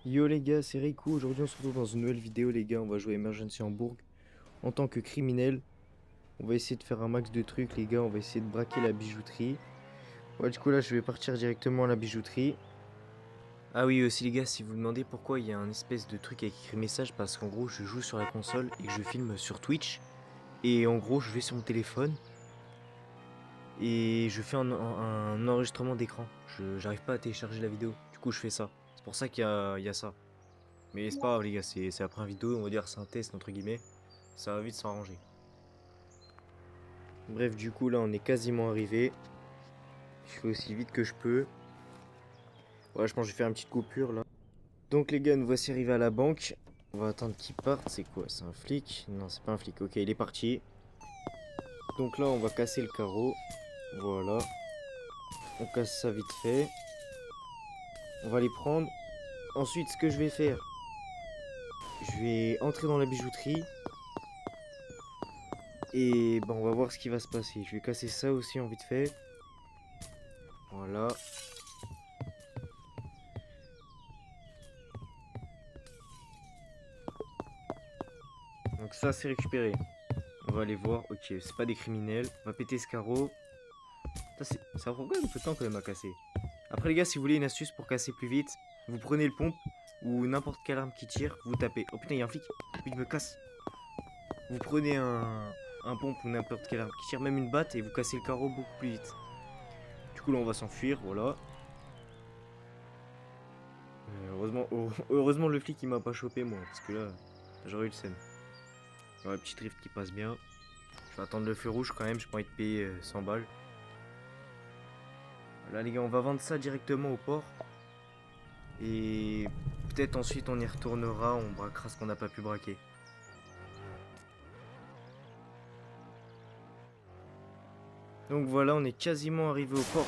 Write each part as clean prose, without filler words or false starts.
Yo les gars, c'est Riku. Aujourd'hui on se retrouve dans une nouvelle vidéo les gars. On va jouer Emergency Hamburg en tant que criminel. On va essayer de faire un max de trucs les gars. On va essayer de braquer la bijouterie. Ouais, du coup là je vais partir directement à la bijouterie. Ah oui aussi les gars, si vous vous demandez pourquoi il y a un espèce de truc avec écrit message, parce qu'en gros je joue sur la console et que je filme sur Twitch. Et en gros je vais sur mon téléphone et je fais un enregistrement d'écran. J'arrive pas à télécharger la vidéo. Du coup je fais ça. C'est pour ça qu'il y a ça. Mais c'est pas grave les gars, c'est après un vidéo, on va dire c'est un test entre guillemets. Ça va vite s'arranger. Bref, du coup là on est quasiment arrivé. Je fais aussi vite que je peux. Ouais, je pense que je vais faire une petite coupure là. Donc les gars, nous voici arrivés à la banque. On va attendre qu'il parte. C'est quoi? C'est un flic? Non, c'est pas un flic. Ok, il est parti. Donc là, on va casser le carreau. Voilà. On casse ça vite fait. On va les prendre. Ensuite, ce que je vais faire, je vais entrer dans la bijouterie. Et ben, on va voir ce qui va se passer. Je vais casser ça aussi en vite fait. Voilà. Donc ça, c'est récupéré. On va aller voir. Ok, c'est pas des criminels. On va péter ce carreau. Ça prend quand même un peu de temps quand même à casser. Après les gars, si vous voulez une astuce pour casser plus vite, vous prenez le pompe ou n'importe quelle arme qui tire, vous tapez. Oh putain, il y a un flic. Il me casse. Vous prenez un pompe ou n'importe quelle arme qui tire, même une batte, et vous cassez le carreau beaucoup plus vite. Du coup là, on va s'enfuir, voilà. Heureusement le flic il m'a pas chopé moi, parce que là, j'aurais eu le seum. Ouais, petit drift qui passe bien. Je vais attendre le feu rouge quand même, j'ai pas envie de payer 100 balles. Là les gars, on va vendre ça directement au port. Et peut-être ensuite on y retournera, on braquera ce qu'on n'a pas pu braquer. Donc voilà, on est quasiment arrivé au port.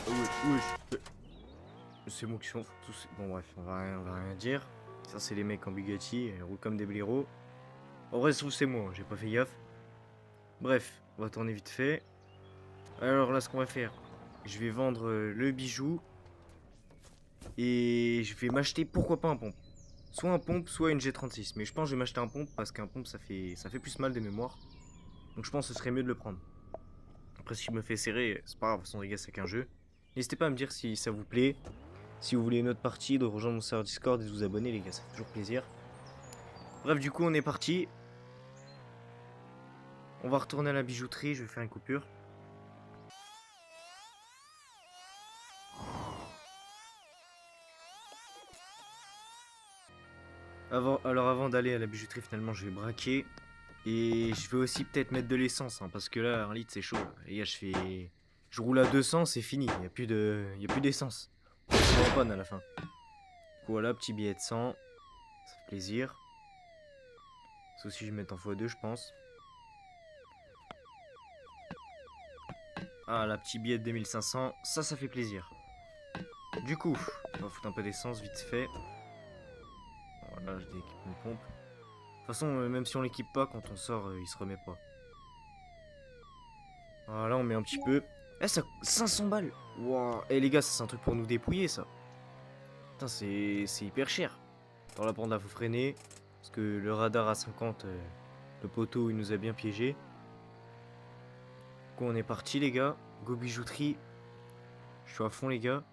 C'est bon qui sont tous. Bon bref, on va rien dire. Ça c'est les mecs en Bugatti, ils roulent comme des blaireaux. En vrai, je trouve c'est moi, j'ai pas fait gaffe. Bref, on va tourner vite fait. Alors là, ce qu'on va faire, je vais vendre le bijou. Et je vais m'acheter pourquoi pas un pompe. Soit un pompe, soit une G36. Mais je pense que je vais m'acheter un pompe parce qu'un pompe ça fait plus mal de mémoire. Donc je pense que ce serait mieux de le prendre. Après, si je me fais serrer, c'est pas grave, de toute façon, les gars, c'est qu'un jeu. N'hésitez pas à me dire si ça vous plaît. Si vous voulez une autre partie, de rejoindre mon serveur Discord et de vous abonner, les gars, ça fait toujours plaisir. Bref, du coup, on est parti. On va retourner à la bijouterie, je vais faire une coupure. Alors avant d'aller à la bijouterie, finalement, je vais braquer. Et je vais aussi peut-être mettre de l'essence, hein, parce que là, 1 litre, c'est chaud. Les gars, je roule à 200, c'est fini. Il y a plus d'essence. On se en panne à la fin. Du coup, voilà, petit billet de 100. Ça fait plaisir. Ça aussi, je vais mettre en x2, je pense. Ah, la petit billet de 2500, ça fait plaisir. Du coup, on va foutre un peu d'essence vite fait. Voilà, je dééquipe une pompe. De toute façon, même si on l'équipe pas, quand on sort, il se remet pas. Voilà, on met un petit peu. Eh, ça 500 balles. Waouh. Eh les gars, ça c'est un truc pour nous dépouiller, ça. Putain, c'est hyper cher. Dans la bande là, faut freiner. Parce que le radar à 50, le poteau, il nous a bien piégé. Du coup, on est parti, les gars. Go bijouterie. Je suis à fond, les gars.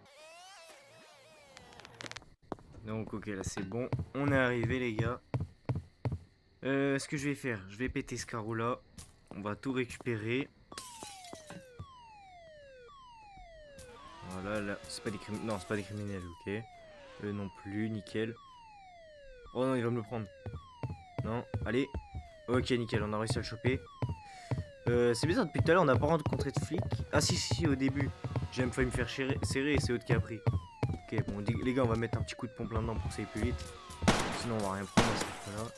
Donc, ok, là, c'est bon. On est arrivé, les gars. Ce que je vais faire, je vais péter ce carreau là. On va tout récupérer. Voilà, là, c'est pas des criminels. Non, c'est pas des criminels, ok. Eux non plus, nickel. Oh non, il va me le prendre. Non, allez. Ok, nickel, on a réussi à le choper. C'est bizarre, depuis tout à l'heure, on n'a pas rencontré de flic. Ah si, si, au début. J'ai même failli me faire serrer et c'est autre qui a pris. Ok, bon, les gars, on va mettre un petit coup de pompe là-dedans pour que ça aille plus vite. Sinon, on va rien prendre à ce moment-là.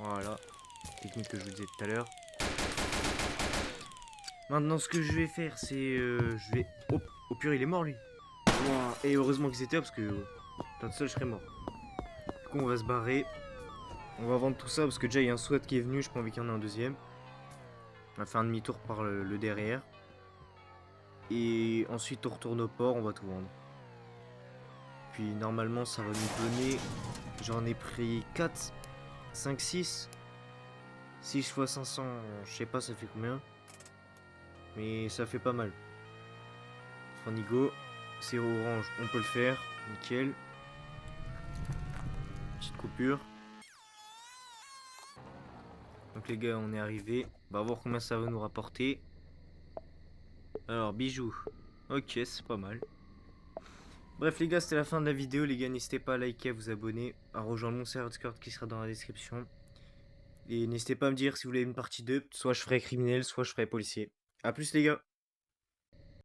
Voilà. Technique que je vous disais tout à l'heure. Maintenant, ce que je vais faire, c'est... je vais... Oh, au pire, il est mort, lui. Wow. Et heureusement qu'ils étaient là, parce que... Tant seul, je serais mort. Du coup, on va se barrer. On va vendre tout ça, parce que déjà, il y a un SWAT qui est venu. J'ai pas envie qu'il y en ait un deuxième. On va faire un demi-tour par le derrière. Et ensuite, on retourne au port, on va tout vendre. puis normalement ça va nous donner... J'en ai pris 4, 5, 6. 6 fois 500, je sais pas ça fait combien. Mais ça fait pas mal. Frandigo, c'est orange, on peut le faire. Nickel. Petite coupure. Donc les gars, on est arrivé. On va voir combien ça va nous rapporter. Alors, bijoux. Ok, c'est pas mal. Bref les gars, c'était la fin de la vidéo. Les gars, n'hésitez pas à liker, à vous abonner, à rejoindre mon serveur Discord qui sera dans la description. Et n'hésitez pas à me dire si vous voulez une partie 2. Soit je ferai criminel, soit je ferai policier. A plus les gars.